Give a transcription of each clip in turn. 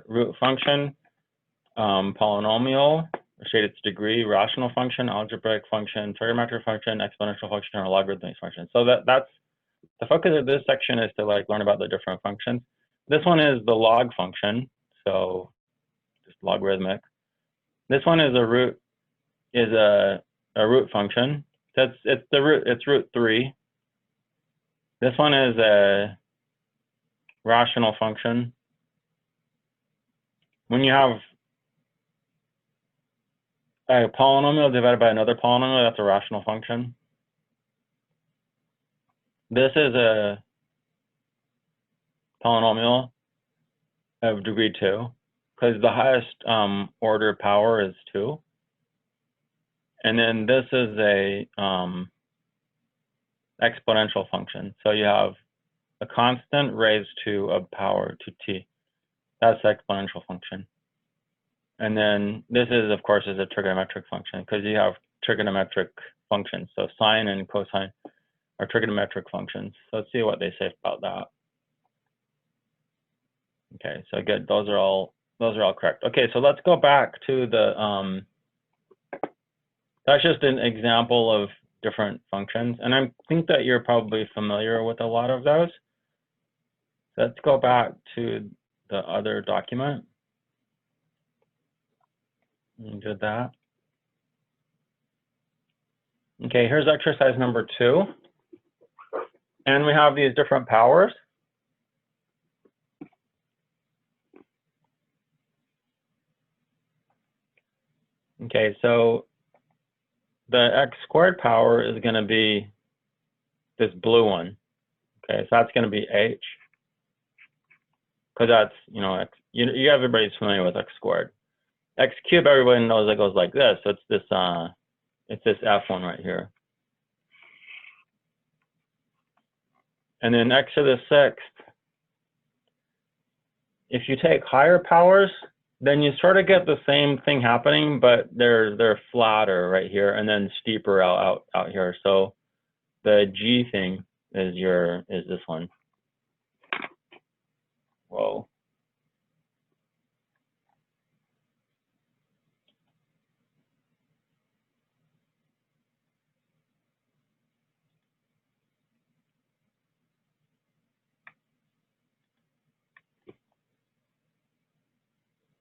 are root function, polynomial, state its degree, rational function, algebraic function, trigonometric function, exponential function, or logarithmic function. So that's the focus of this section, is to like learn about the different functions. This one is the log function, so just logarithmic. This one is a root function. It's root 3. This one is a rational function. When you have a polynomial divided by another polynomial, that's a rational function. This is a polynomial of degree 2, because the highest order power is 2. And then this is a exponential function. So you have a constant raised to a power to t. That's the exponential function. And then this is, of course, is a trigonometric function, because you have trigonometric functions. So sine and cosine are trigonometric functions. So let's see what they say about that. Okay, so good. Those are all correct. Okay, so let's go back to the that's just an example of different functions, and I think that you're probably familiar with a lot of those. Let's go back to the other document and do that. Okay, here's exercise number 2, and we have these different powers. Okay, so the x squared power is going to be this blue one. Okay, so that's going to be h, because that's, you know, x, everybody's familiar with x squared. X cubed, everybody knows that goes like this. So it's this f one right here. And then x to the 6th. If you take higher powers, then you sort of get the same thing happening, but they're flatter right here and then steeper out here. So the g thing is this one. Whoa.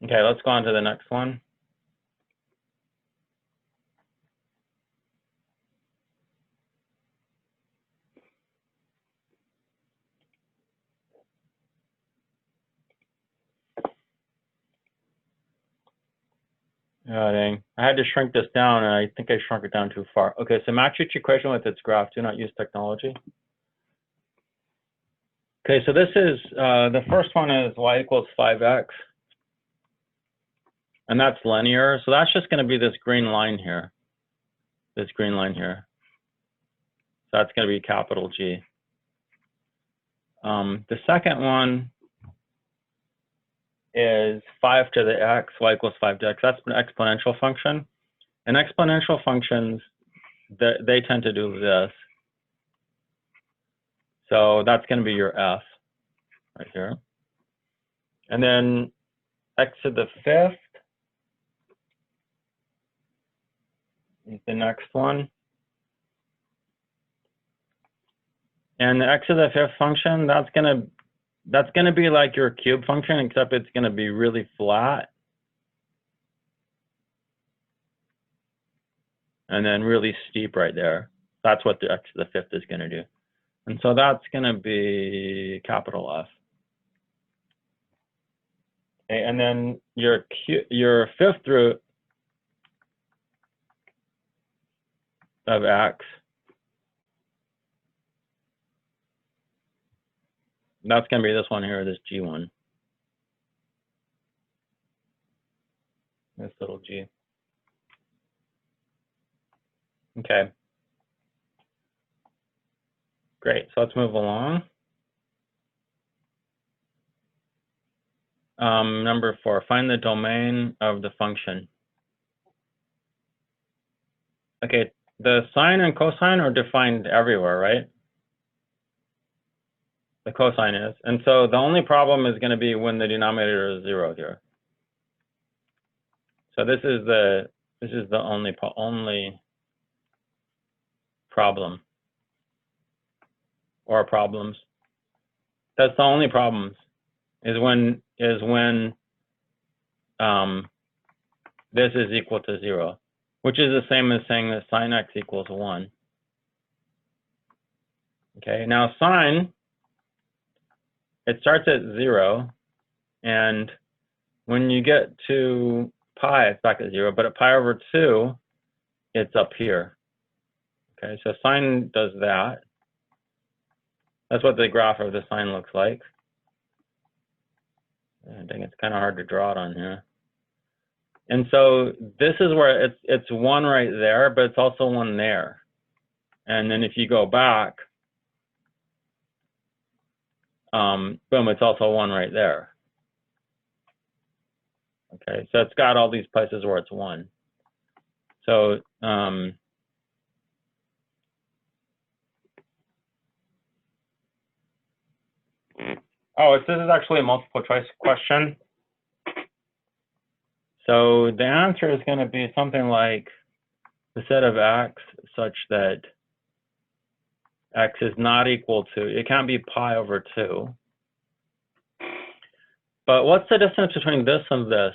Okay, let's go on to the next one. Oh, dang. I had to shrink this down, and I think I shrunk it down too far. Okay, so match each equation with its graph. Do not use technology. Okay, so this is, the first one is y equals 5x. And that's linear. So that's just going to be this green line here. This green line here. So that's going to be capital G. The second one is 5 to the x, y equals 5 to x. That's an exponential function. And exponential functions, they tend to do this. So that's going to be your f right here. And then x to the 5th is the next one. And the x to the 5th function, that's gonna be like your cube function, except it's gonna be really flat. And then really steep right there. That's what the x to the 5th is gonna do. And so that's gonna be capital F. Okay, and then your 5th root of x, that's going to be this one here, this g1. This little g. Okay. Great. So let's move along. Number 4, find the domain of the function. Okay, the sine and cosine are defined everywhere, right? the cosine is. And so the only problem is going to be when the denominator is 0 here. So this is the only problem, or problems. That's the only problems, is when this is equal to 0, which is the same as saying that sine x equals 1. Okay, now sine, it starts at 0, and when you get to pi, it's back at 0, but at pi over 2, it's up here. Okay, so sine does that. That's what the graph of the sine looks like. I think it's kind of hard to draw it on here. And so this is where it's 1 right there, but it's also 1 there. And then if you go back, boom, it's also 1 right there. Okay, so it's got all these places where it's 1. So oh, this is actually a multiple choice question. So the answer is going to be something like the set of x such that x is not equal to, it can't be pi over 2. But what's the distance between this and this?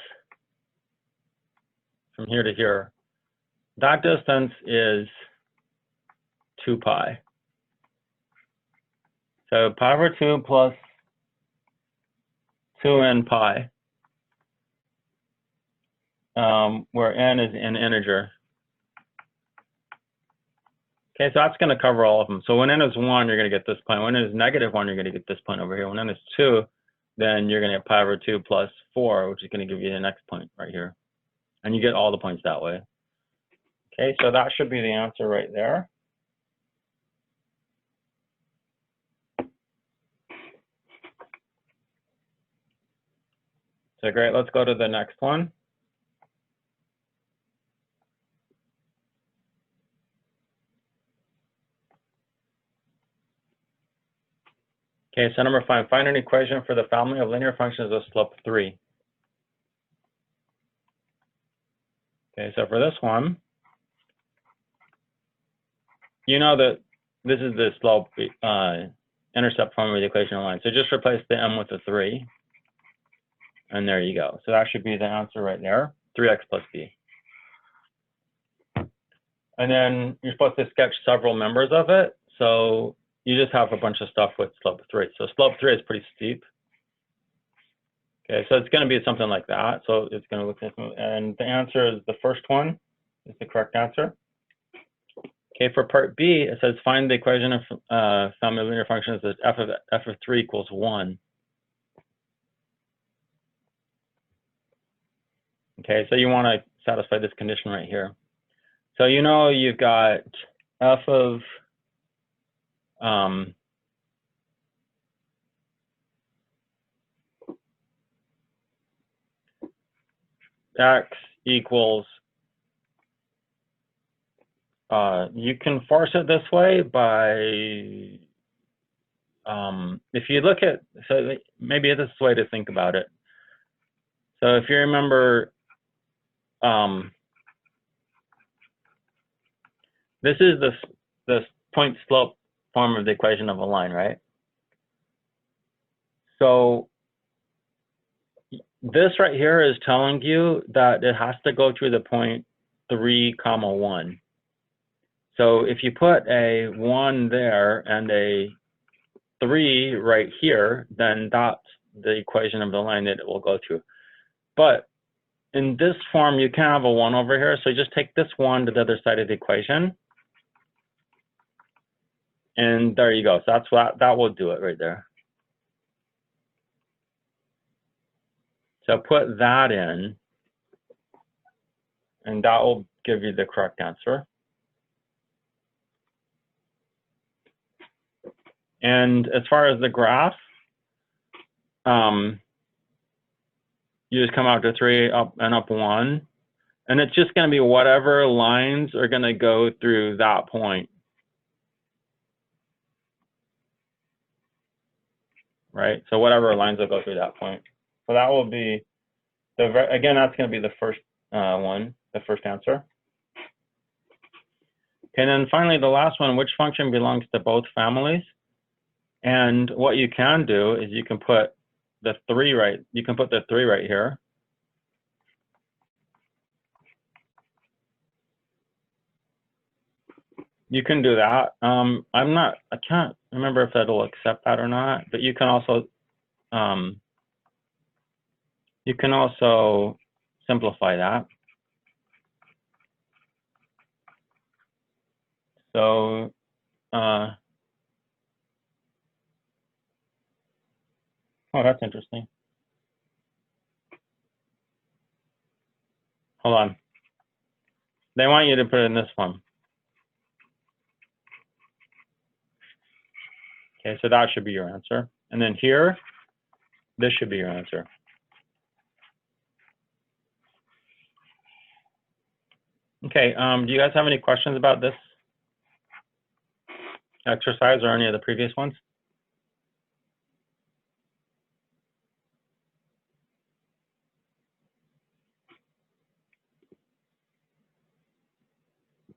From here to here. That distance is 2 pi. So pi over 2 plus 2n pi, where n is an integer. Okay, so that's going to cover all of them. So when n is 1, you're going to get this point. When n is -1, you're going to get this point over here. When n is 2, then you're going to get pi over 2 plus 4, which is going to give you the next point right here. And you get all the points that way. Okay, so that should be the answer right there. So great, let's go to the next one. Okay, so number 5, find an equation for the family of linear functions of slope 3. Okay, so for this one, you know that this is the slope intercept form of the equation line. So just replace the m with a 3. And there you go. So that should be the answer right there, 3x plus b. And then you're supposed to sketch several members of it. So you just have a bunch of stuff with slope 3. So slope 3 is pretty steep. Okay, so it's going to be something like that. So it's going to look like, and the answer is the first one is the correct answer. Okay, for part B, it says find the equation of family of linear functions that f of 3 equals 1. Okay, so you want to satisfy this condition right here. So you know you've got f of x equals, you can force it this way by, if you look at, so maybe this is the way to think about it. So if you remember, this is this point slope form of the equation of a line, right? So this right here is telling you that it has to go through the point 3, 1. So if you put a 1 there and a 3 right here, then that's the equation of the line that it will go through. But in this form, you can't have a 1 over here, so just take this 1 to the other side of the equation. And there you go. So that's what that will do it right there. So put that in, and that will give you the correct answer. And as far as the graph, you just come out to 3, up and up 1. And it's just going to be whatever lines are going to go through that point. right? So whatever lines will go through that point. So that will be, again, that's going to be the first one, the first answer. Okay, and then finally, the last one, which function belongs to both families? And what you can do is you can put the 3 right, you can put the 3 right here. You can do that. I can't remember if that'll accept that or not, but you can also simplify that. So, oh, that's interesting. Hold on. They want you to put it in this one. Okay, so that should be your answer. And then here, this should be your answer. Okay, do you guys have any questions about this exercise or any of the previous ones?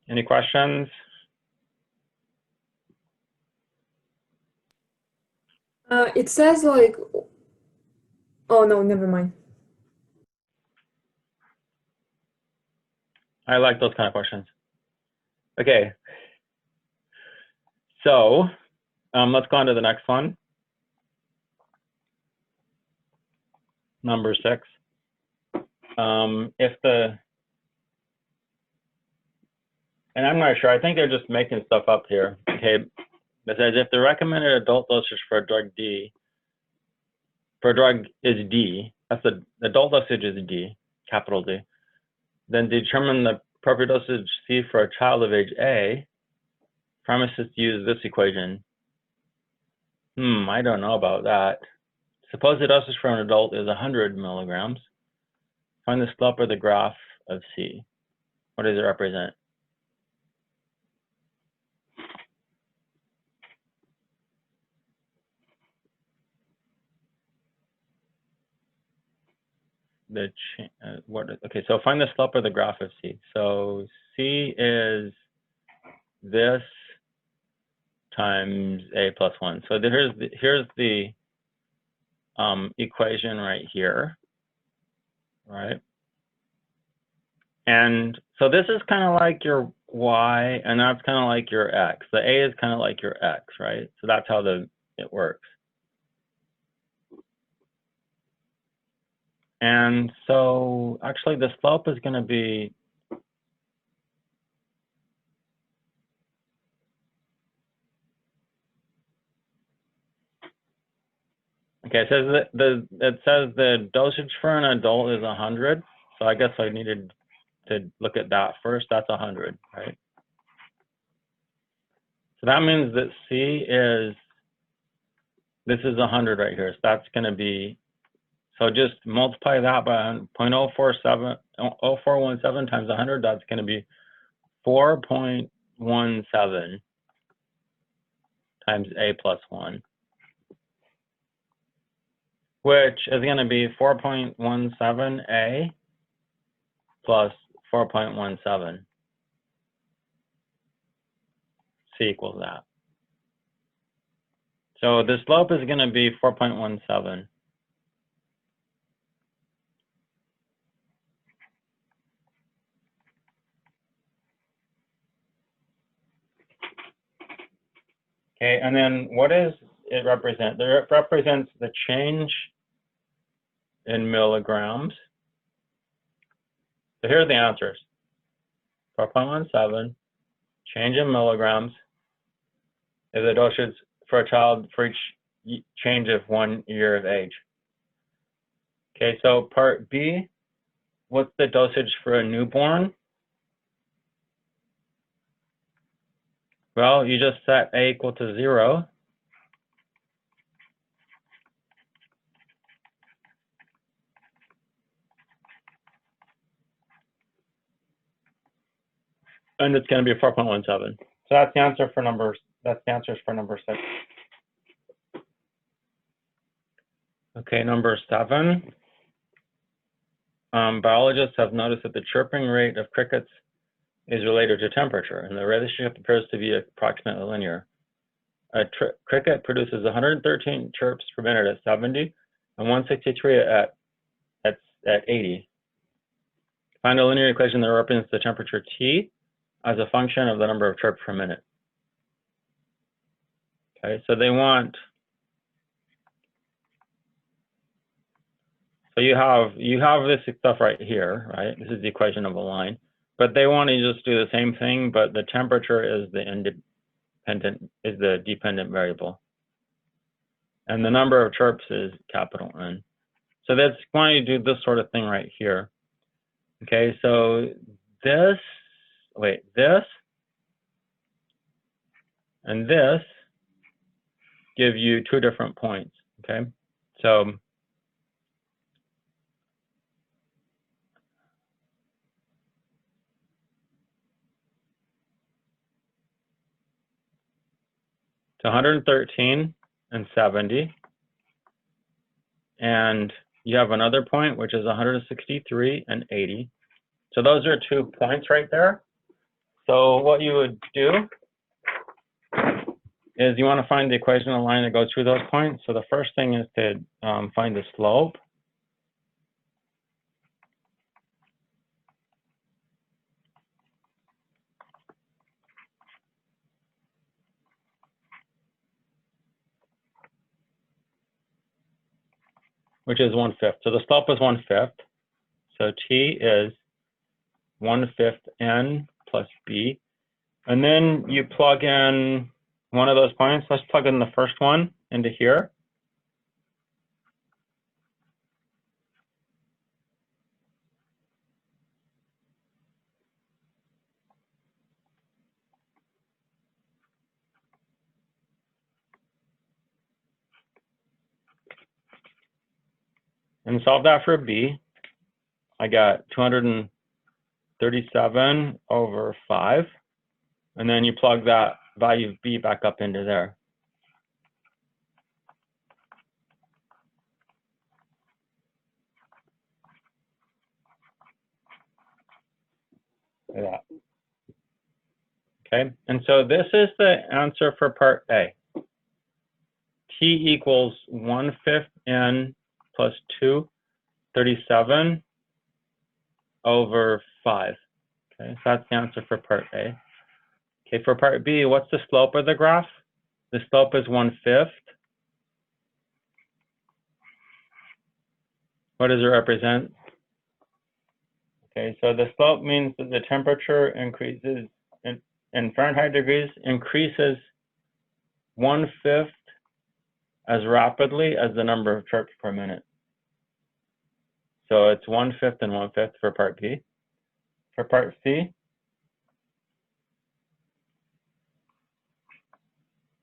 Any questions? It says like, oh no, never mind. I like those kind of questions. Okay. So let's go on to the next one. Number 6. And I'm not sure, I think they're just making stuff up here. Okay, it says if the recommended adult dosage for a drug is D, that's the adult dosage is D, capital D, then determine the appropriate dosage C for a child of age A. Pharmacists use this equation. I don't know about that. Suppose the dosage for an adult is 100 milligrams. Find the slope of the graph of C. What does it represent? Okay, so find the slope of the graph of C. So C is this times A plus 1. So here's the equation right here, right? And so this is kind of like your Y, and that's kind of like your X. The A is kind of like your X, right? So that's how it works. And so actually the slope is going to be okay, it says the dosage for an adult is 100. So I guess I needed to look at that first. That's 100, right? So that means that this is 100 right here. So that's going to be, so just multiply that by 0.0417 times 100. That's going to be 4.17 times A plus 1, which is going to be 4.17A plus 4.17. C equals that. So the slope is going to be 4.17. Okay, and then what does it represent? It represents the change in milligrams. So here are the answers. 4.17, change in milligrams is the dosage for a child for each change of 1 year of age. Okay, so part B, what's the dosage for a newborn? Well, you just set A equal to 0. And it's going to be 4.17. So that's the answer for number 6. Okay, number 7. Biologists have noticed that the chirping rate of crickets is related to temperature, and the relationship appears to be approximately linear. A cricket produces 113 chirps per minute at 70 and 163 at 80. Find a linear equation that represents the temperature T as a function of the number of chirps per minute. Okay, so they want, so you have this stuff right here, right? This is the equation of a line, but they want to just do the same thing, but the temperature is the dependent variable, and the number of chirps is capital N. So that's going to do this sort of thing right here. Okay, so this and this give you 2 different points. Okay, so it's 113 and 70, and you have another point which is 163 and 80. So those are 2 points right there. So what you would do is you want to find the equation of the line that goes through those points. So the first thing is to find the slope. Which is 1/5. So the slope is 1/5. So T is 1/5 N plus B. And then you plug in one of those points. Let's plug in the first one into here. And solve that for B. I got 237 over 5. And then you plug that value of B back up into there. Like that. Okay, and so this is the answer for part A. T equals 1/5 N plus 237 over 5. Okay, so that's the answer for part A. Okay, for part B, what's the slope of the graph? The slope is 1/5. What does it represent? Okay, so the slope means that the temperature increases in Fahrenheit degrees, increases 1/5 as rapidly as the number of chirps per minute. So it's 1/5 and 1/5 for part B. For part C,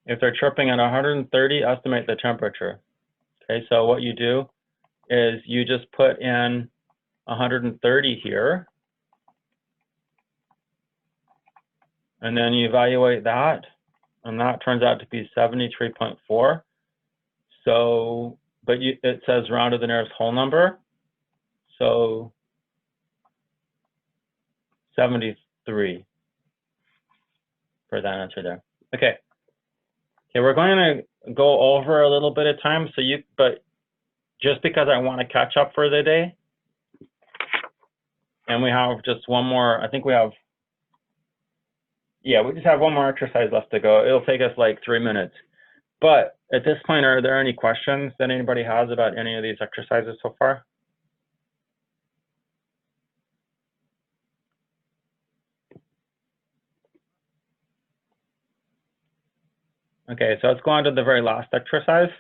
if they're chirping at 130, estimate the temperature. Okay, so what you do is you just put in 130 here, and then you evaluate that, and that turns out to be 73.4. So, but it says round to the nearest whole number, so 73 for that answer there. Okay. Okay, we're going to go over a little bit of time, so but just because I want to catch up for the day, and we have just one more, I think we have, yeah, we just have one more exercise left to go. It'll take us like 3 minutes. But at this point, are there any questions that anybody has about any of these exercises so far? Okay, so let's go on to the very last exercise.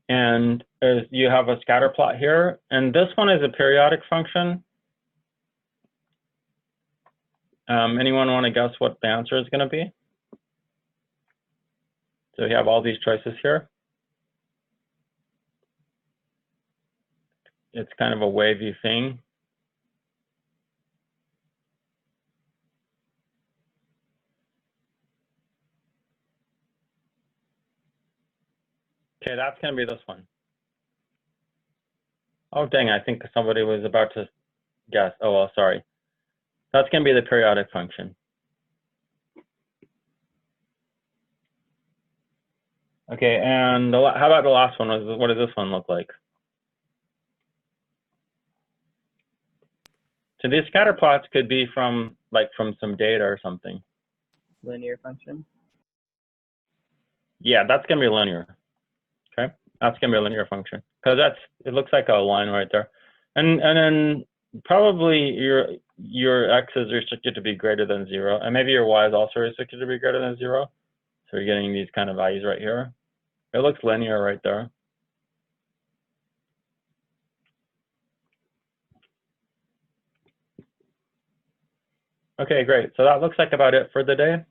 And you have a scatter plot here, and this one is a periodic function. Anyone want to guess what the answer is going to be? So we have all these choices here. It's kind of a wavy thing. Okay, that's going to be this one. Oh, dang, I think somebody was about to guess. Oh, well, sorry. That's going to be the periodic function. Okay, and how about the last one? What does this one look like? So these scatter plots could be from some data or something. Linear function. Yeah, that's going to be linear. Okay, that's going to be a linear function because it looks like a line right there, and then probably your x is restricted to be greater than 0, and maybe your y is also restricted to be greater than 0. So you're getting these kind of values right here. It looks linear right there. Okay, great. So that looks like about it for the day.